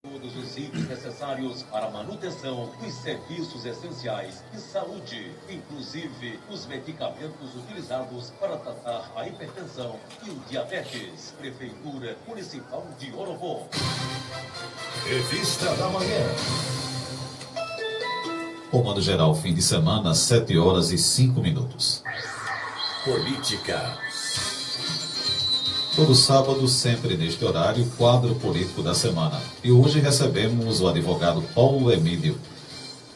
Todos os itens necessários para a manutenção dos serviços essenciais e saúde, inclusive os medicamentos utilizados para tratar a hipertensão e o diabetes. Prefeitura Municipal de Orobó. Revista da Manhã. Comando Geral, fim de semana, 7h05. Política. Todo sábado, sempre neste horário, quadro político da semana. E hoje recebemos o advogado Paulo Emílio.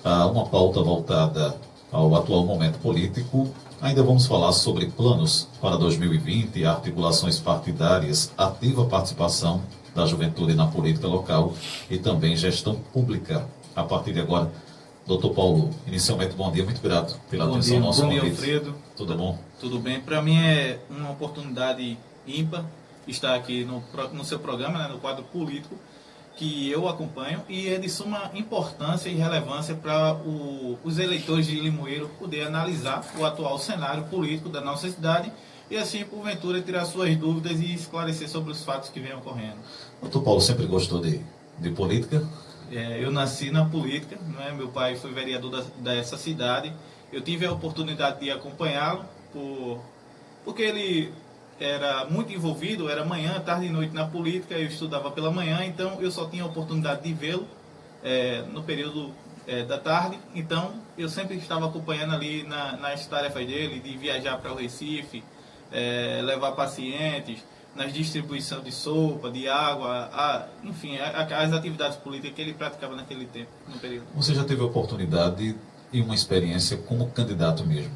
Uma pauta voltada ao atual momento político. Ainda vamos falar sobre planos para 2020, articulações partidárias, ativa participação da juventude na política local e também gestão pública. A partir de agora, doutor Paulo, inicialmente, bom dia, muito grato pela atenção ao nosso convite. Bom dia, Alfredo. Tudo bom? Tudo bem. Para mim é uma oportunidade ímpar estar aqui no seu programa, né, no quadro político, que eu acompanho, e é de suma importância e relevância para os eleitores de Limoeiro poder analisar o atual cenário político da nossa cidade e assim, porventura, tirar suas dúvidas e esclarecer sobre os fatos que vêm ocorrendo. Doutor Paulo sempre gostou de política? Eu nasci na política, né? Meu pai foi vereador dessa cidade. Eu tive a oportunidade de acompanhá-lo, porque ele era muito envolvido, era manhã, tarde e noite na política, eu estudava pela manhã, então eu só tinha a oportunidade de vê-lo no período da tarde, então eu sempre estava acompanhando ali nas tarefas dele, de viajar para o Recife, levar pacientes, nas distribuições de sopa, de água, enfim, as atividades políticas que ele praticava naquele tempo, no período. Você já teve a oportunidade e uma experiência como candidato mesmo?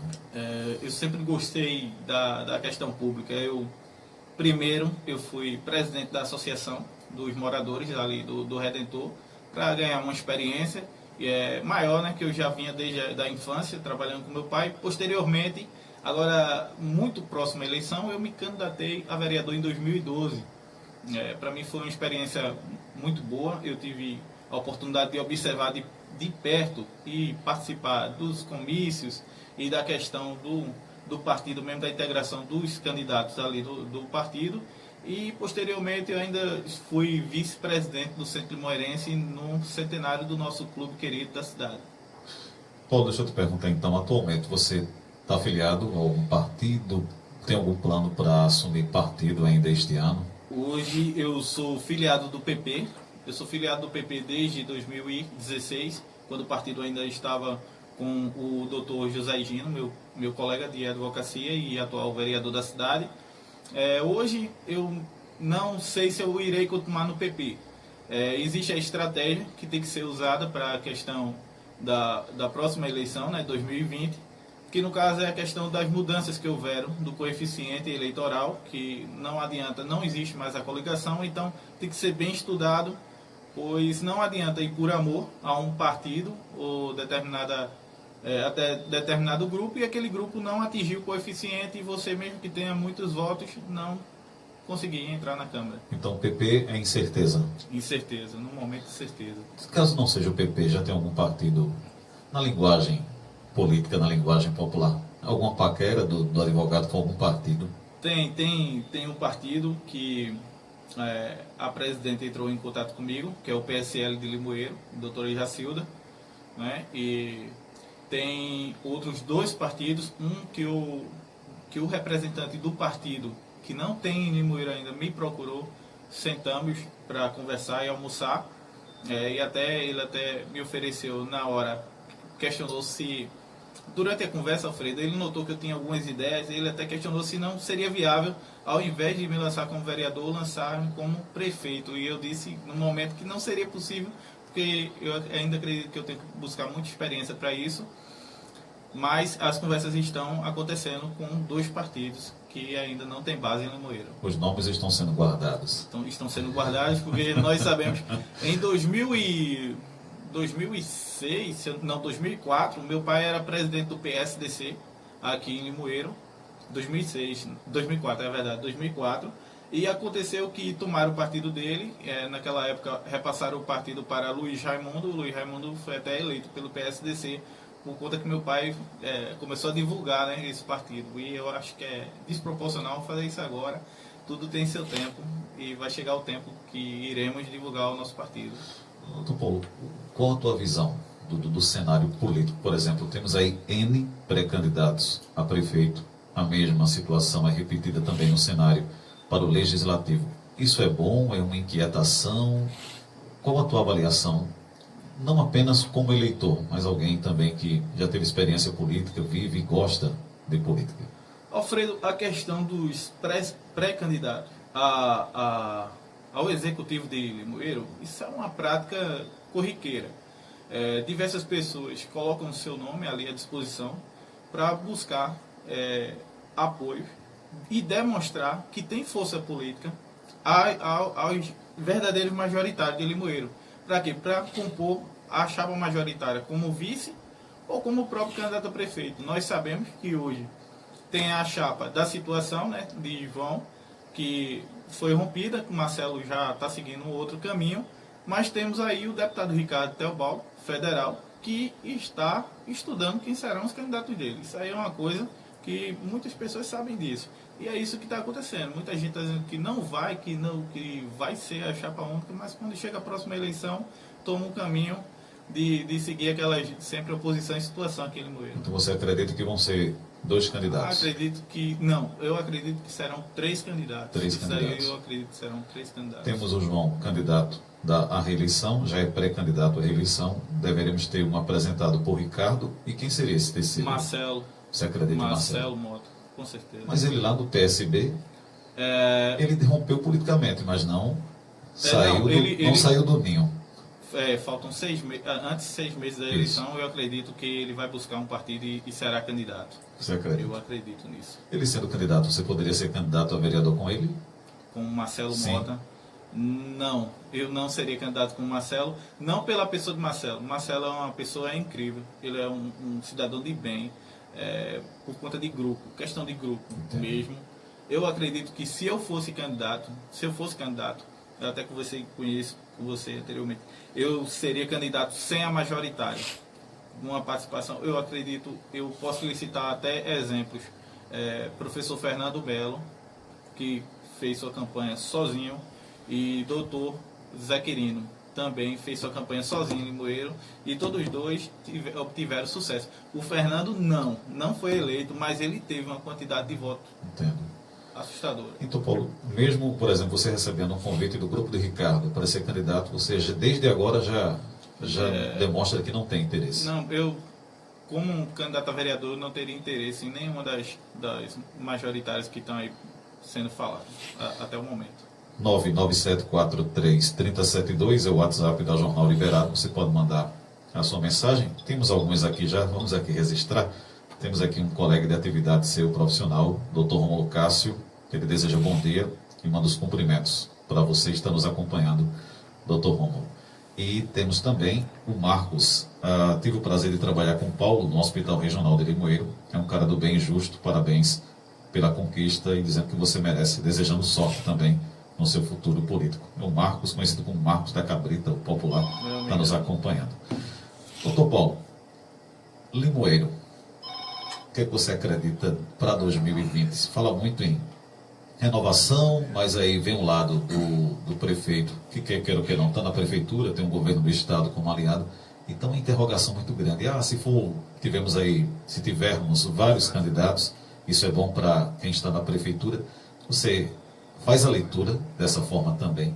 Eu sempre gostei da questão pública. Primeiro, eu fui presidente da associação dos moradores ali do Redentor, para ganhar uma experiência maior, né, que eu já vinha desde a infância, trabalhando com meu pai. Posteriormente, agora, muito próxima à eleição, eu me candidatei a vereador em 2012. Para mim foi uma experiência muito boa. Eu tive a oportunidade de observar de perto e participar dos comícios e da questão do partido mesmo, da integração dos candidatos ali do partido. E, posteriormente, eu ainda fui vice-presidente do Centro Limoeirense no centenário do nosso clube querido da cidade. Paulo, deixa eu te perguntar então, atualmente você está afiliado a algum partido? Tem algum plano para assumir partido ainda este ano? Hoje eu sou filiado do PP. Eu sou filiado do PP desde 2016, quando o partido ainda estava com o doutor José Gino, meu colega de advocacia e atual vereador da cidade. Hoje eu não sei se eu irei continuar no PP. Existe a estratégia que tem que ser usada para a questão da próxima eleição, né, 2020, que no caso é a questão das mudanças que houveram do coeficiente eleitoral, que não adianta, não existe mais a coligação, então tem que ser bem estudado, pois não adianta ir por amor a um partido ou até determinado grupo, e aquele grupo não atingiu o coeficiente e você, mesmo que tenha muitos votos, não conseguir entrar na Câmara. Então o PP é incerteza? Incerteza, no momento de certeza. Caso não seja o PP, já tem algum partido na linguagem política, na linguagem popular? Alguma paquera do advogado com algum partido? Tem um partido que a presidente entrou em contato comigo, que é o PSL de Limoeiro, doutora Jacilda, né? E tem outros dois partidos, que o representante do partido, que não tem em Limoeiro ainda, me procurou, sentamos para conversar e almoçar, e ele até me ofereceu na hora, questionou se, durante a conversa, Alfredo, ele notou que eu tinha algumas ideias, ele até questionou se não seria viável, ao invés de me lançar como vereador, lançar-me como prefeito, e eu disse no momento que não seria possível, porque eu ainda acredito que eu tenho que buscar muita experiência para isso, mas as conversas estão acontecendo com dois partidos que ainda não tem base em Limoeiro. Os nomes estão sendo guardados? Estão sendo guardados porque nós sabemos, em 2004, meu pai era presidente do PSDC aqui em Limoeiro, 2004, é verdade, 2004, e aconteceu que tomaram o partido dele, naquela época repassaram o partido para Luiz Raimundo. O Luiz Raimundo foi até eleito pelo PSDC, por conta que meu pai começou a divulgar, né, esse partido. E eu acho que é desproporcional fazer isso agora, tudo tem seu tempo e vai chegar o tempo que iremos divulgar o nosso partido. Doutor Paulo, qual a tua visão do cenário político? Por exemplo, temos aí N pré-candidatos a prefeito, a mesma situação é repetida também no cenário para o legislativo. Isso é bom? É uma inquietação? Qual a tua avaliação? Não apenas como eleitor, mas alguém também que já teve experiência política, vive e gosta de política. Alfredo, a questão dos pré-candidatos ao executivo de Limoeiro, isso é uma prática corriqueira. Diversas pessoas colocam o seu nome ali à disposição para buscar apoio e demonstrar que tem força política aos verdadeiros majoritários de Limoeiro. Para quê? Para compor a chapa majoritária como vice ou como o próprio candidato a prefeito. Nós sabemos que hoje tem a chapa da situação, né, de João, que foi rompida, que o Marcelo já está seguindo um outro caminho, mas temos aí o deputado Ricardo Teobaldo, federal, que está estudando quem serão os candidatos dele. Isso aí é uma coisa que muitas pessoas sabem disso. E é isso que está acontecendo. Muita gente está dizendo que não vai, que vai ser a chapa única, mas quando chega a próxima eleição, toma o caminho de seguir aquela sempre oposição em situação aqui em Limoeiro. Então você acredita que vão ser 2 candidatos? Acredito que não. Eu acredito que serão 3 candidatos. 3 candidatos. Aí eu acredito que serão 3 candidatos. Temos o João, candidato à reeleição, já é pré-candidato à reeleição. Deveremos ter um apresentado por Ricardo. E quem seria esse terceiro? Marcelo. Você acredita em Marcelo Mota, com certeza. Mas ele lá do PSB, ele rompeu politicamente, mas não saiu do ninho. Faltam 6 meses, antes de 6 meses da eleição. Isso. Eu acredito que ele vai buscar um partido e será candidato. Você acredita? Eu acredito nisso. Ele sendo candidato, você poderia ser candidato a vereador com ele? Com o Marcelo Sim. Mota? Não, eu não seria candidato com o Marcelo, não pela pessoa de Marcelo. Marcelo é uma pessoa incrível, ele é um cidadão de bem, por conta de grupo, questão de grupo. Entendi. Mesmo. Eu acredito que se eu fosse candidato, eu até conheço você anteriormente, eu seria candidato sem a majoritária, uma participação. Eu acredito, eu posso lhe citar até exemplos, professor Fernando Belo, que fez sua campanha sozinho, e doutor Zé Quirino também fez sua campanha sozinho em Limoeiro, e todos os dois obtiveram sucesso. O Fernando não foi eleito, mas ele teve uma quantidade de votos. Entendo. Assustadora. Então, Paulo, mesmo, por exemplo, você recebendo um convite do grupo de Ricardo para ser candidato, você desde agora já demonstra que não tem interesse? Não, eu, como candidato a vereador, não teria interesse em nenhuma das majoritárias que estão aí sendo faladas até o momento. 997433072 é o WhatsApp da Jornal Liberado. Você pode mandar a sua mensagem. Temos alguns aqui já, vamos aqui registrar. Temos aqui um colega de atividade seu profissional, Dr. Rômulo Cássio, que ele deseja bom dia e manda os cumprimentos para você que está nos acompanhando, Dr. Rômulo. E temos também o Marcos. Tive o prazer de trabalhar com o Paulo no Hospital Regional de Limoeiro. É um cara do bem justo, parabéns pela conquista e dizendo que você merece, desejando sorte também no seu futuro político. É o Marcos, conhecido como Marcos da Cabrita, o popular, está nos acompanhando. Doutor Paulo, Limoeiro, o que você acredita para 2020? Se fala muito em renovação, mas aí vem o lado do prefeito, que quer ou quer não, está na prefeitura, tem um governo do estado como aliado, então uma interrogação muito grande. Se tivermos vários candidatos, isso é bom para quem está na prefeitura. Você faz a leitura dessa forma também?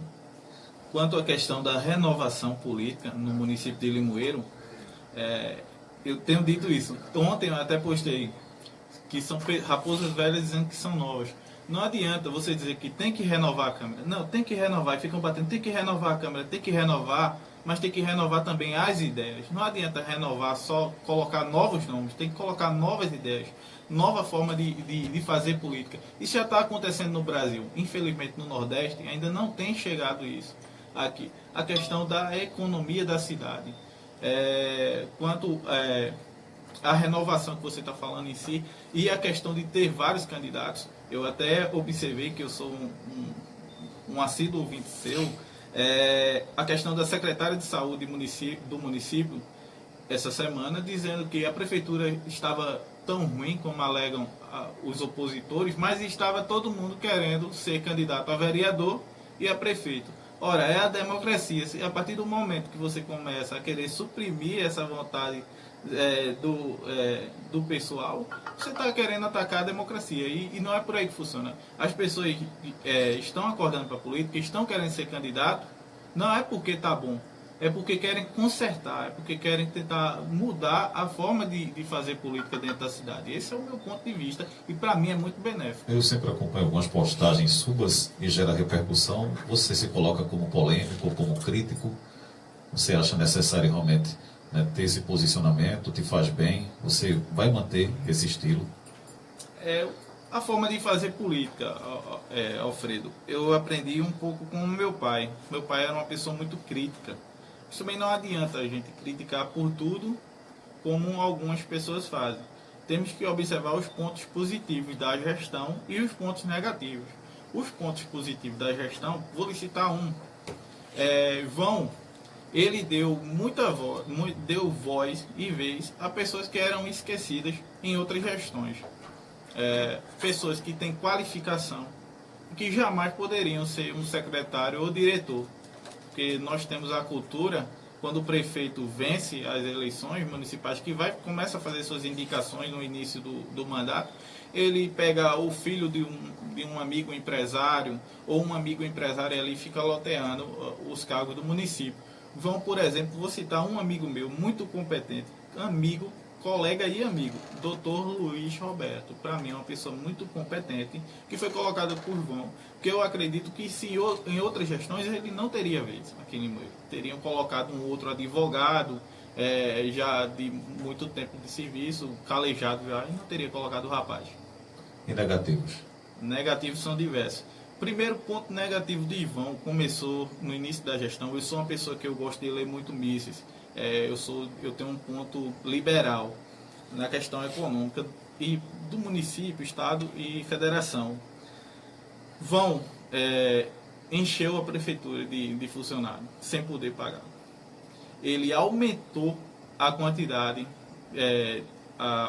Quanto à questão da renovação política no município de Limoeiro, eu tenho dito isso. Ontem eu até postei que são raposas velhas dizendo que são novas. Não adianta você dizer que tem que renovar a Câmara. Não, tem que renovar. E ficam batendo, tem que renovar a Câmara, tem que renovar, mas tem que renovar também as ideias. Não adianta renovar só colocar novos nomes, tem que colocar novas ideias, nova forma de fazer política. Isso já está acontecendo no Brasil. Infelizmente no Nordeste ainda não tem chegado isso aqui. A questão da economia da cidade. Quanto à renovação que você está falando em si, e a questão de ter vários candidatos, eu até observei que eu sou um assíduo ouvinte seu, a questão da secretária de saúde do município, essa semana, dizendo que a prefeitura estava tão ruim como alegam os opositores, mas estava todo mundo querendo ser candidato a vereador e a prefeito. Ora, é a democracia. A partir do momento que você começa a querer suprimir essa vontade do pessoal, você está querendo atacar a democracia. E não é por aí que funciona. As pessoas estão acordando para a política, estão querendo ser candidato, não é porque está bom, é porque querem consertar, é porque querem tentar mudar a forma de fazer política dentro da cidade. Esse é o meu ponto de vista e para mim é muito benéfico. Eu sempre acompanho algumas postagens suas e gera repercussão. Você se coloca como polêmico, como crítico? Você acha necessário realmente, né, ter esse posicionamento? Te faz bem? Você vai manter esse estilo? A forma de fazer política, Alfredo, eu aprendi um pouco com o meu pai. Meu pai era uma pessoa muito crítica. Isso também não adianta a gente criticar por tudo, como algumas pessoas fazem. Temos que observar os pontos positivos da gestão e os pontos negativos. Os pontos positivos da gestão, vou lhe citar um. Ele deu deu voz e vez a pessoas que eram esquecidas em outras gestões. Pessoas que têm qualificação e que jamais poderiam ser um secretário ou diretor. Porque nós temos a cultura, quando o prefeito vence as eleições municipais, que começa a fazer suas indicações no início do mandato, ele pega o filho de um amigo empresário, ou um amigo empresário ali fica loteando os cargos do município. Por exemplo, vou citar um amigo meu, muito competente, colega e amigo, Dr. Luiz Roberto. Para mim é uma pessoa muito competente, que foi colocada por Vão, que eu acredito que se em outras gestões ele não teria vez aqui em Limoeiro. Teriam colocado um outro advogado, já de muito tempo de serviço, calejado já, e não teria colocado o rapaz. E negativos? Negativos são diversos. Primeiro ponto negativo de Ivão começou no início da gestão. Eu sou uma pessoa que eu gosto de ler muito Mises. Eu tenho um ponto liberal na questão econômica e do município, estado e federação. Vão encheu a prefeitura de funcionários sem poder pagar. Ele aumentou a quantidade,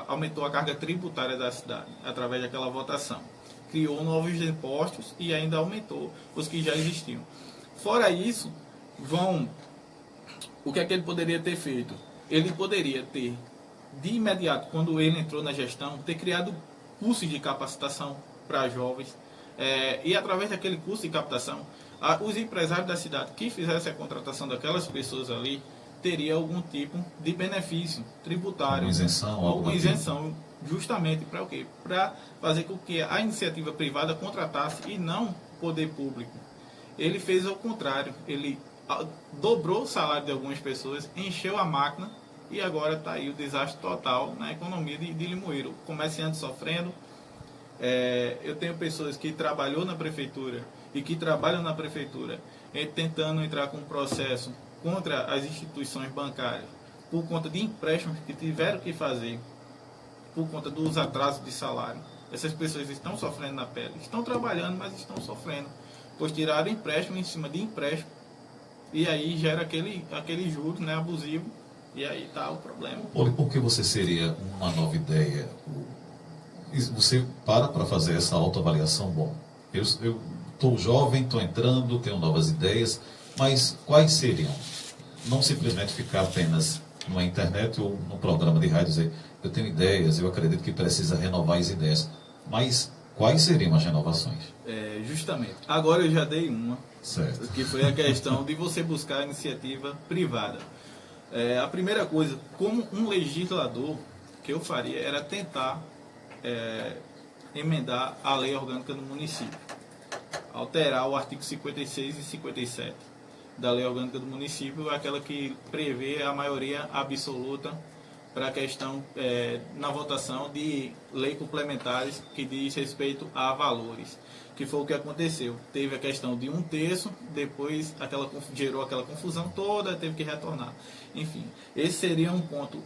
aumentou a carga tributária da cidade através daquela votação. Criou novos impostos e ainda aumentou os que já existiam. Fora isso, o que é que ele poderia ter feito? Ele poderia ter, de imediato, quando ele entrou na gestão, ter criado cursos de capacitação para jovens. E através daquele curso de captação, os empresários da cidade que fizessem a contratação daquelas pessoas ali, teria algum tipo de benefício tributário. Alguma isenção. Justamente para o quê? Para fazer com que a iniciativa privada contratasse e não o poder público. Ele fez ao contrário. Ele dobrou o salário de algumas pessoas, encheu a máquina e agora está aí o desastre total na economia de Limoeiro. Comerciantes sofrendo. Eu tenho pessoas que trabalhou na prefeitura e que trabalham na prefeitura tentando entrar com um processo contra as instituições bancárias por conta de empréstimos que tiveram que fazer por conta dos atrasos de salário. Essas pessoas estão sofrendo na pele. Estão trabalhando, mas estão sofrendo. Pois tiraram empréstimo em cima de empréstimo. E aí gera aquele juros, né, abusivo. E aí está o problema. Por que você seria uma nova ideia? Você para fazer essa autoavaliação? Bom, eu estou jovem, estou entrando, tenho novas ideias, mas quais seriam? Não simplesmente ficar apenas na internet ou no programa de rádio dizer eu tenho ideias, eu acredito que precisa renovar as ideias. Mas quais seriam as renovações? Justamente. Agora eu já dei uma, certo, que foi a questão de você buscar a iniciativa privada. A primeira coisa, como um legislador, que eu faria era tentar emendar a lei orgânica do município. Alterar o artigo 56 e 57 da lei orgânica do município, aquela que prevê a maioria absoluta para a questão na votação de leis complementares que diz respeito a valores, que foi o que aconteceu. Teve a questão de 1/3, depois gerou aquela confusão toda, teve que retornar. Enfim, esse seria um ponto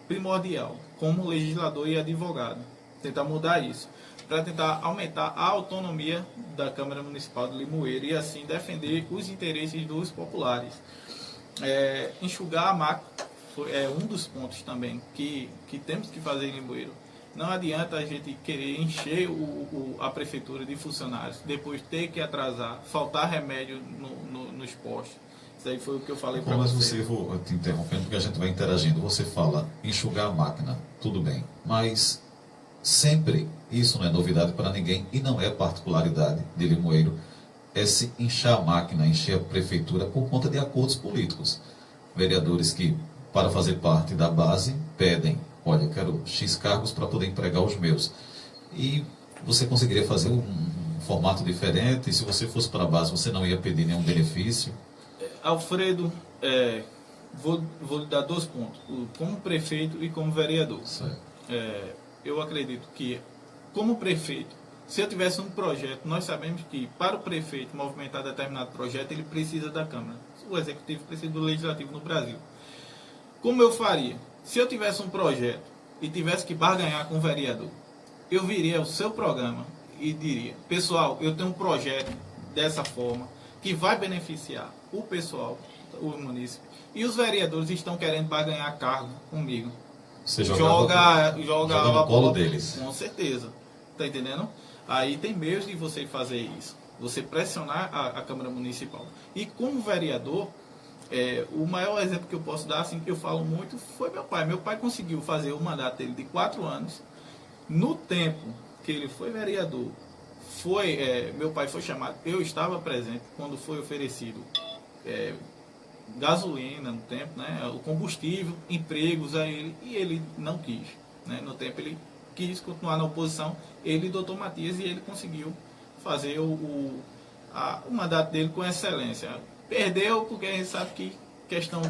primordial, como legislador e advogado, tentar mudar isso, para tentar aumentar a autonomia da Câmara Municipal de Limoeiro e assim defender os interesses dos populares. Enxugar a máquina é um dos pontos também que temos que fazer em Limoeiro. Não adianta a gente querer encher a prefeitura de funcionários, depois ter que atrasar, faltar remédio nos postos. Isso aí foi o que eu falei para você. Mas você, vou te interrompendo porque a gente vai interagindo. Você fala enxugar a máquina, tudo bem, mas sempre, isso não é novidade para ninguém e não é particularidade de Limoeiro, é se inchar a máquina, encher a prefeitura por conta de acordos políticos. Vereadores que, para fazer parte da base, pedem, olha, eu quero X cargos para poder empregar os meus. E você conseguiria fazer um formato diferente, e se você fosse para a base, você não ia pedir nenhum benefício? Alfredo, vou lhe dar 2 pontos, como prefeito e como vereador. Eu acredito que, como prefeito, se eu tivesse um projeto, nós sabemos que para o prefeito movimentar determinado projeto, ele precisa da Câmara. O Executivo precisa do Legislativo no Brasil. Como eu faria? Se eu tivesse um projeto e tivesse que barganhar com o vereador, eu viria ao seu programa e diria, pessoal, eu tenho um projeto dessa forma, que vai beneficiar o pessoal, o município, e os vereadores estão querendo barganhar cargo comigo. Você joga no colo deles. Com certeza. Está entendendo? Aí tem meios de você fazer isso. Você pressionar a Câmara Municipal. E como vereador, o maior exemplo que eu posso dar, assim, que eu falo muito, foi meu pai. Meu pai conseguiu fazer o mandato dele de 4 anos. No tempo que ele foi vereador, meu pai foi chamado, eu estava presente quando foi oferecido gasolina no tempo, né, o combustível, empregos a ele, e ele não quis. Né, no tempo ele quis continuar na oposição, ele e o doutor Matias, e ele conseguiu fazer o mandato dele com excelência. Perdeu porque a gente sabe que questão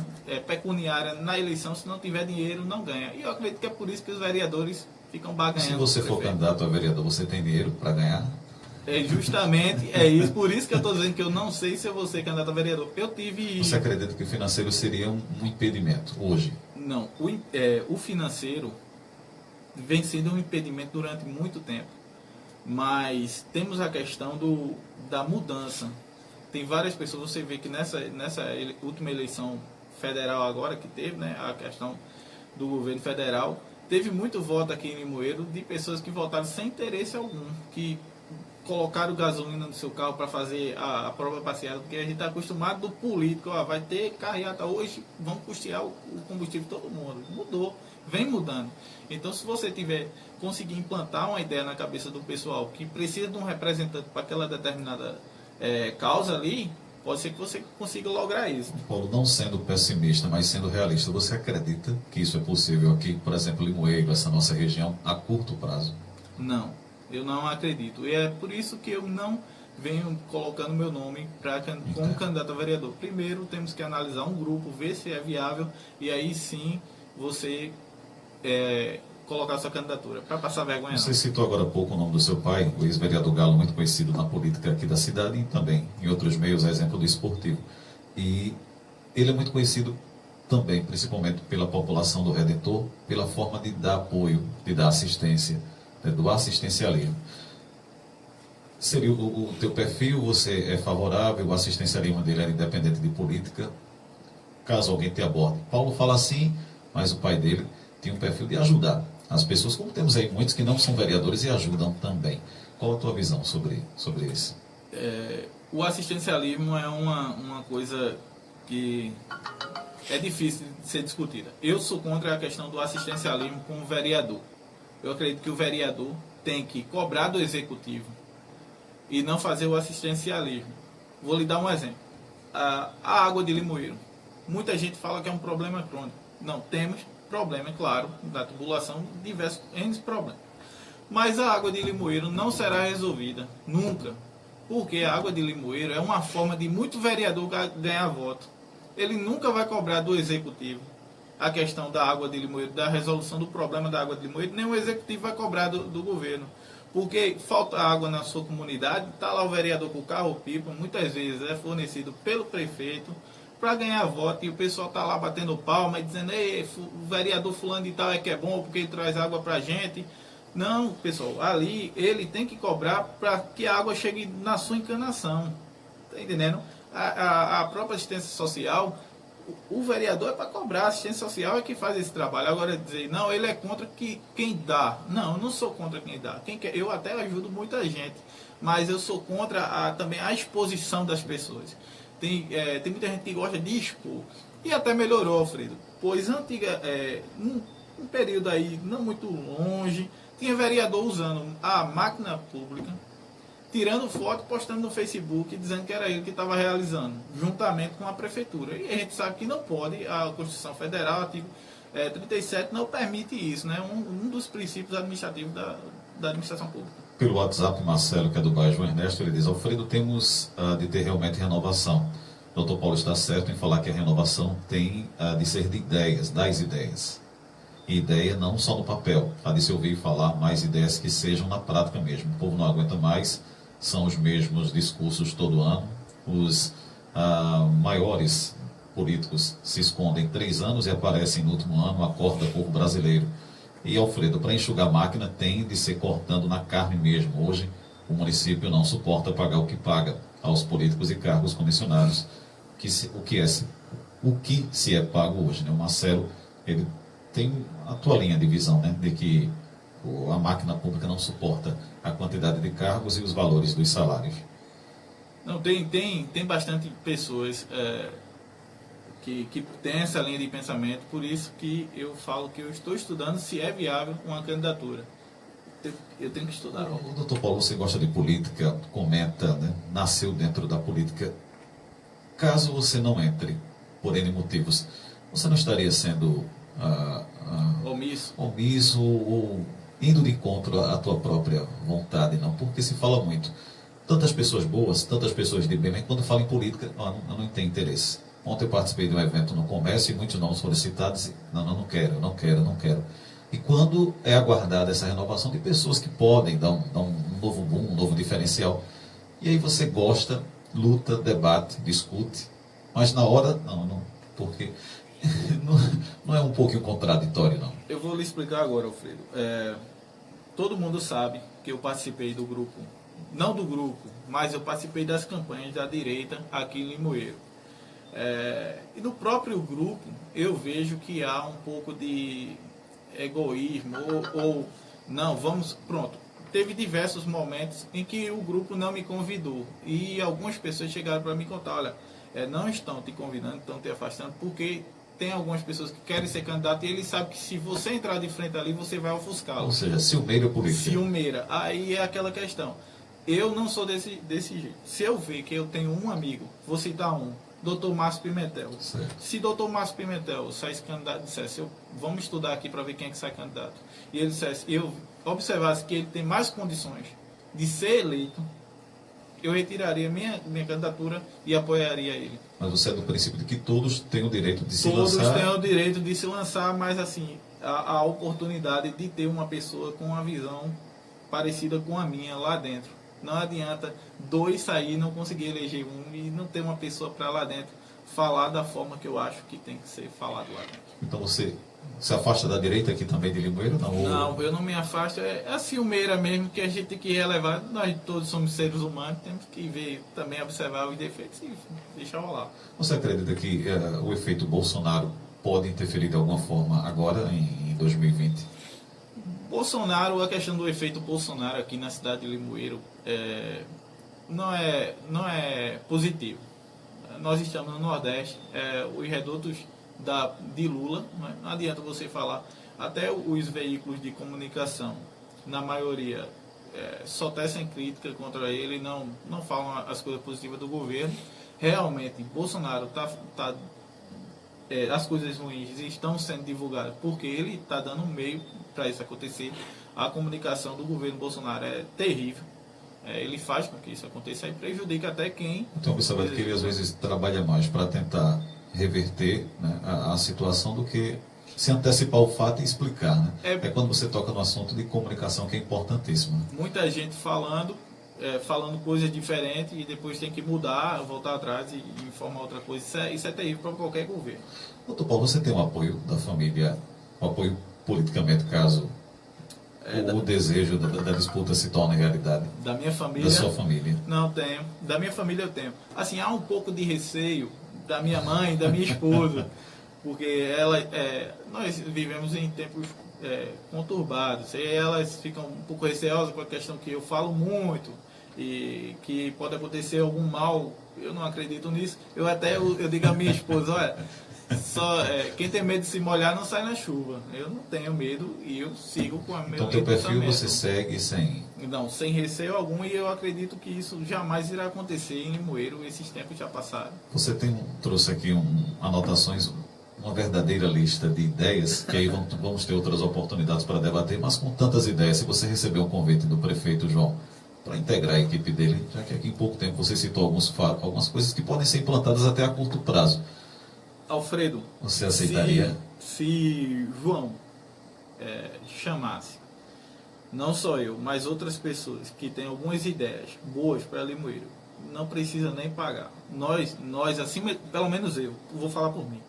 pecuniária na eleição, se não tiver dinheiro, não ganha. E eu acredito que é por isso que os vereadores ficam barganhando. Se você for candidato a vereador, você tem dinheiro para ganhar? Justamente isso, por isso que eu estou dizendo que eu não sei se eu vou ser candidato a vereador. Eu tive... Você acredita que o financeiro seria um impedimento hoje? Não, o financeiro vem sendo um impedimento durante muito tempo. Mas temos a questão da mudança. Tem várias pessoas, você vê que nessa última eleição federal agora que teve, né, a questão do governo federal, teve muito voto aqui em Limoeiro de pessoas que votaram sem interesse algum, que colocaram gasolina no seu carro para fazer a prova passeada, porque a gente está acostumado do político, vai ter carreata hoje, vamos custear o combustível de todo mundo. Mudou, vem mudando. Então, se você conseguir implantar uma ideia na cabeça do pessoal que precisa de um representante para aquela determinada causa ali, pode ser que você consiga lograr isso. Paulo, não sendo pessimista, mas sendo realista, você acredita que isso é possível aqui, por exemplo, Limoeiro, essa nossa região, a curto prazo? Não, eu não acredito. E é por isso que eu não venho colocando meu nome como candidato a vereador. Primeiro, temos que analisar um grupo, ver se é viável, e aí sim você colocar sua candidatura, para passar vergonha. Você citou agora há pouco o nome do seu pai, o ex-vereador Galo, muito conhecido na política aqui da cidade e também em outros meios, a exemplo do esportivo. E ele é muito conhecido também, principalmente pela população do Redentor, pela forma de dar apoio, de dar assistência, do assistencialismo. Seria o teu perfil, você é favorável, o assistencialismo dele era independente de política? Caso alguém te aborde. Paulo fala assim, mas o pai dele tinha um perfil de ajudar as pessoas, como temos aí muitos que não são vereadores e ajudam também. Qual a tua visão sobre isso? O assistencialismo é uma coisa que é difícil de ser discutida. Eu sou contra a questão do assistencialismo com o vereador. Eu acredito que o vereador tem que cobrar do executivo e não fazer o assistencialismo. Vou lhe dar um exemplo. A água de Limoeiro. Muita gente fala que é um problema crônico. Não, temos problema, é claro, da tubulação, diversos N problemas. Mas a água de Limoeiro não será resolvida, nunca. Porque a água de Limoeiro é uma forma de muito vereador ganhar voto. Ele nunca vai cobrar do executivo a questão da água de Limoeiro, da resolução do problema da água de Limoeiro, nem o executivo vai cobrar do governo. Porque falta água na sua comunidade, está lá o vereador com o carro-pipa, muitas vezes é fornecido pelo prefeito, para ganhar voto, e o pessoal está lá batendo palma e dizendo, ei, o vereador fulano de tal que é bom porque ele traz água para a gente. Não, pessoal, ali ele tem que cobrar para que a água chegue na sua encanação. Está entendendo? A própria assistência social, o vereador é para cobrar, a assistência social é que faz esse trabalho. Agora dizer, não, ele é contra quem dá. Não, eu não sou contra quem dá. Eu até ajudo muita gente, mas eu sou contra também a exposição das pessoas. Tem muita gente que gosta de expor. E até melhorou, Alfredo. Pois um período aí não muito longe, tinha vereador usando a máquina pública, tirando foto, postando no Facebook, dizendo que era ele que estava realizando, juntamente com a prefeitura. E a gente sabe que não pode, a Constituição Federal, artigo 37, não permite isso, né? Um dos princípios administrativos da administração pública. Pelo WhatsApp, Marcelo, que é do bairro João Ernesto, ele diz: Alfredo, temos de ter realmente renovação. O Dr. Paulo está certo em falar que a renovação tem de ser de ideias, das ideias. E ideia não só no papel, há de se ouvir falar mais ideias que sejam na prática mesmo. O povo não aguenta mais, são os mesmos discursos todo ano. Os maiores políticos se escondem 3 anos e aparecem no último ano, acorda o povo brasileiro. E, Alfredo, para enxugar a máquina tem de ser cortando na carne mesmo. Hoje, o município não suporta pagar o que paga aos políticos e cargos comissionados, o que se é pago hoje, né? O Marcelo, ele tem a tua linha de visão, né, de que a máquina pública não suporta a quantidade de cargos e os valores dos salários. Não, tem bastante pessoas que têm essa linha de pensamento, por isso que eu falo que eu estou estudando se é viável uma candidatura. Eu tenho que estudar. O doutor Paulo, você gosta de política, comenta, né, nasceu dentro da política. Caso você não entre, por N motivos, você não estaria sendo omisso ou indo de encontro à tua própria vontade, não? Porque se fala muito. Tantas pessoas boas, tantas pessoas de bem, mas quando fala em política, eu não tenho interesse. Ontem eu participei de um evento no comércio e muitos nomes foram citados e não quero. E quando é aguardada essa renovação de pessoas que podem dar um novo boom, um novo diferencial, e aí você gosta, luta, debate, discute, mas na hora, não porque não é um pouquinho contraditório, não? Eu vou lhe explicar agora, Alfredo. Todo mundo sabe que eu participei do grupo, não do grupo, mas eu participei das campanhas da direita aqui em Limoeiro. E no próprio grupo eu vejo que há um pouco de egoísmo pronto. Teve diversos momentos em que o grupo não me convidou e algumas pessoas chegaram para me contar: olha, não estão te convidando, estão te afastando porque tem algumas pessoas que querem ser candidato e eles sabem que se você entrar de frente ali, você vai ofuscá-lo. Ou seja, ciumeira política. Ciumeira. Aí é aquela questão. Eu não sou desse jeito. Se eu ver que eu tenho um amigo, vou citar um, Dr. Márcio Pimentel. Certo. Se Dr. Márcio Pimentel saísse candidato e dissesse: vamos estudar aqui para ver quem é que sai candidato, e ele dissesse, eu observasse que ele tem mais condições de ser eleito, eu retiraria minha candidatura e apoiaria ele. Mas você é do princípio de que todos têm o direito de se lançar? Todos têm o direito de se lançar, mas assim, a oportunidade de ter uma pessoa com uma visão parecida com a minha lá dentro. Não adianta 2 sair e não conseguir eleger um e não ter uma pessoa para lá dentro falar da forma que eu acho que tem que ser falado lá dentro. Então você se afasta da direita aqui também de Limoeiro? Não, eu não me afasto. É a ciumeira mesmo que a gente tem que relevar. Nós todos somos seres humanos, temos que ver, também observar os defeitos e deixar rolar. Você acredita que o efeito Bolsonaro pode interferir de alguma forma agora, em 2020? Bolsonaro, a questão do efeito Bolsonaro aqui na cidade de Limoeiro não é positivo. Nós estamos no Nordeste, os redutos de Lula, não adianta você falar, até os veículos de comunicação, na maioria, só tecem crítica contra ele, não falam as coisas positivas do governo. Realmente, Bolsonaro as coisas ruins estão sendo divulgadas porque ele está dando um meio para isso acontecer. A comunicação do governo Bolsonaro é terrível. Ele faz com que isso aconteça e prejudica até quem... Então, observando que ele às vezes trabalha mais para tentar reverter, né, a situação do que se antecipar o fato e explicar, né? É quando você toca no assunto de comunicação que é importantíssimo. Muita gente falando coisas diferentes e depois tem que mudar, voltar atrás e informar outra coisa. Isso é terrível para qualquer governo. Doutor Paulo, você tem um apoio da família, um apoio politicamente, caso o desejo da disputa se torne realidade? Da minha família? Da sua família? Não tenho. Da minha família eu tenho. Assim, há um pouco de receio da minha mãe, da minha esposa, porque nós vivemos em tempos conturbados, e elas ficam um pouco receosas com a questão que eu falo muito e que pode acontecer algum mal. Eu não acredito nisso. Eu digo à minha esposa, olha, quem tem medo de se molhar não sai na chuva. Eu não tenho medo e eu sigo com a meu Então, teu perfil você segue sem... Não, sem receio algum, e eu acredito que isso jamais irá acontecer em Limoeiro. Esses tempos já passaram. Você trouxe aqui anotações, uma verdadeira lista de ideias, que aí vamos ter outras oportunidades para debater, mas com tantas ideias, se você receber um convite do prefeito João para integrar a equipe dele, já que aqui em pouco tempo você citou algumas coisas que podem ser implantadas até a curto prazo. Alfredo, você aceitaria? Se João chamasse, não só eu, mas outras pessoas que têm algumas ideias boas para Limoeiro, não precisa nem pagar. Nós acima, pelo menos eu vou falar por mim,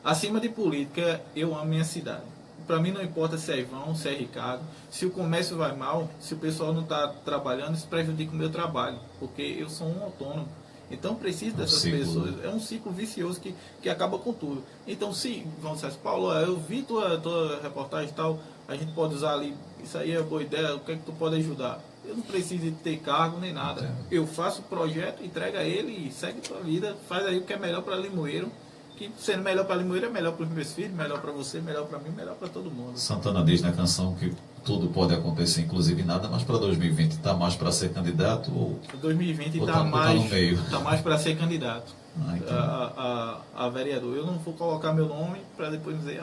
acima de política, eu amo minha cidade. Para mim não importa se é Ivan, se é Ricardo, se o comércio vai mal, se o pessoal não está trabalhando, isso prejudica o meu trabalho, porque eu sou um autônomo. Então preciso dessas pessoas. É um ciclo vicioso que acaba com tudo. Então, se vão dizer, Paulo, eu vi tua reportagem e tal, a gente pode usar ali, isso aí é boa ideia, o que é que tu pode ajudar? Eu não preciso de ter cargo nem nada. Entendo. Eu faço o projeto, entrega ele e segue tua vida, faz aí o que é melhor para Limoeiro. Que sendo melhor para Limoeiro é melhor para os meus filhos, melhor para você, melhor para mim, melhor para todo mundo. Santana diz na canção que tudo pode acontecer, inclusive nada, mas para 2020 está mais para ser candidato ou 2020 tá mais para ser candidato a a vereador. Eu não vou colocar meu nome para depois dizer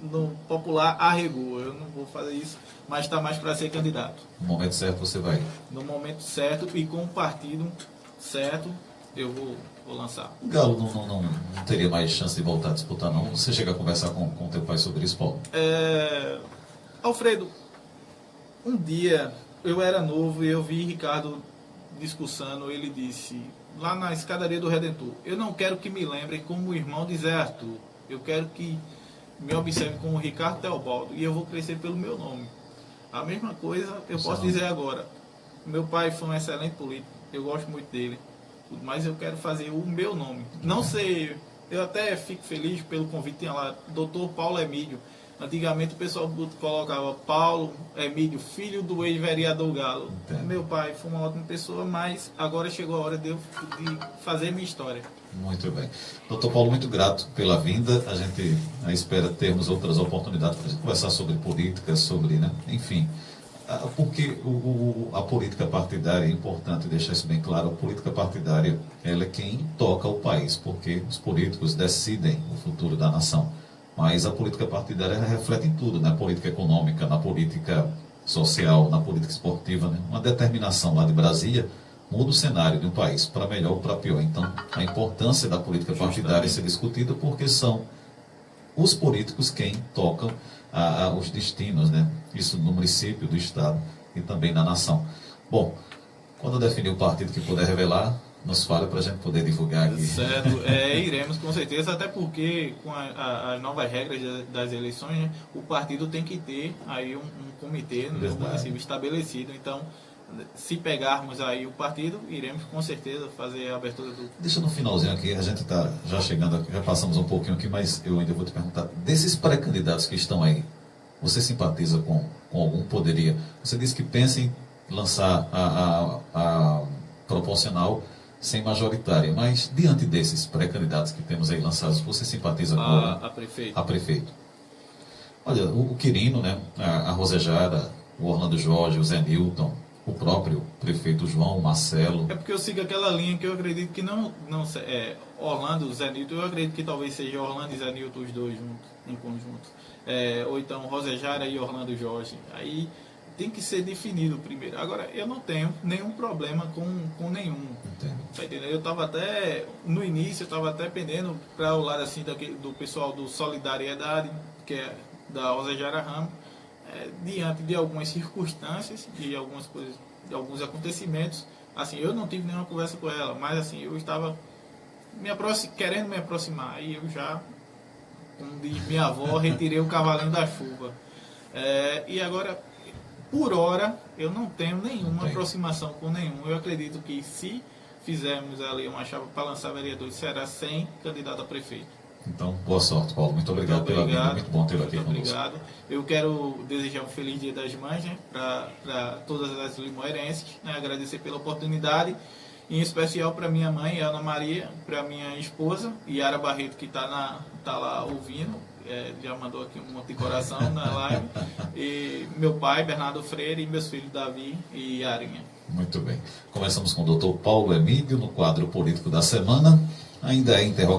no popular arregou. Eu não vou fazer isso, mas está mais para ser candidato. No momento certo você vai. No momento certo e com o partido certo eu vou lançar. O Galo não teria mais chance de voltar a disputar, não? Você chega a conversar com teu pai sobre isso, Paulo? Alfredo, um dia eu era novo e eu vi Ricardo discussando. Ele disse, lá na escadaria do Redentor, eu não quero que me lembrem como o irmão de Zé Arthur. Eu quero que me observe como Ricardo Teobaldo e eu vou crescer pelo meu nome. A mesma coisa eu posso dizer agora. Meu pai foi um excelente político, eu gosto muito dele, mas eu quero fazer o meu nome. Não sei, eu até fico feliz pelo convite, tinha lá, Dr. Paulo Emílio. Antigamente o pessoal colocava Paulo Emílio, filho do ex-vereador Galo. Entendo. Meu pai foi uma ótima pessoa, mas agora chegou a hora de fazer minha história. Muito bem. Doutor Paulo, muito grato pela vinda. A gente espera termos outras oportunidades para a gente conversar sobre política, sobre, né? Enfim, porque a política partidária, é importante deixar isso bem claro, a política partidária ela é quem toca o país, porque os políticos decidem o futuro da nação. Mas a política partidária reflete em tudo, na política econômica, na política social, na política esportiva. Né? Uma determinação lá de Brasília muda o cenário de um país, para melhor ou para pior. Então, a importância da política partidária ser discutida porque são os políticos quem tocam os destinos, né? Isso no município, do estado e também na nação. Bom, quando definir o partido que puder revelar, nos fale para a gente poder divulgar aqui. Certo, iremos com certeza, até porque com as novas regras das eleições, né, o partido tem que ter aí um comitê no município estabelecido. Então, se pegarmos aí o partido, iremos com certeza fazer a abertura do... Deixa no finalzinho aqui, a gente está já chegando aqui, já passamos um pouquinho aqui, mas eu ainda vou te perguntar, desses pré-candidatos que estão aí, você simpatiza com algum? Poderia? Você disse que pensa em lançar a proporcional sem majoritária, mas diante desses pré-candidatos que temos aí lançados, você simpatiza com a prefeito? A prefeito. Olha, o Quirino, né, a Rosejara, o Orlando Jorge, o Zé Nilton, o próprio prefeito João, o Marcelo. É porque eu sigo aquela linha que eu acredito que não Orlando, Zé Nilton, eu acredito que talvez seja Orlando e Zé Nilton os dois juntos, em conjunto. Ou então Rosejara e Orlando Jorge. Aí tem que ser definido primeiro. Agora, eu não tenho nenhum problema com nenhum. Entendo. Tá entendendo? Eu estava até, no início, eu estava até pendendo para o lado assim do pessoal do Solidariedade, que é da Rosejara Ramos, diante de algumas circunstâncias, de algumas coisas, de alguns acontecimentos. Assim, eu não tive nenhuma conversa com ela, mas assim, eu estava querendo me aproximar. Aí eu já, como diz minha avó, retirei o cavalinho da chuva. E agora, por hora, eu não tenho nenhuma aproximação com nenhum. Eu acredito que se fizemos ali uma chapa para lançar vereador de Ceará sem candidato a prefeito. Então, boa sorte, Paulo. Muito obrigado, pela vinda. Muito bom tê-lo aqui conosco. Obrigado. Eu quero desejar um feliz Dia das Mães, né, para todas as limoeirenses, né, agradecer pela oportunidade, em especial para minha mãe, Ana Maria, para minha esposa, Yara Barreto, que está lá ouvindo, já mandou aqui um monte de coração na live, e meu pai, Bernardo Freire, e meus filhos, Davi e Arinha. Muito bem. Começamos com o doutor Paulo Emídio, no quadro político da semana. Ainda é interrogação.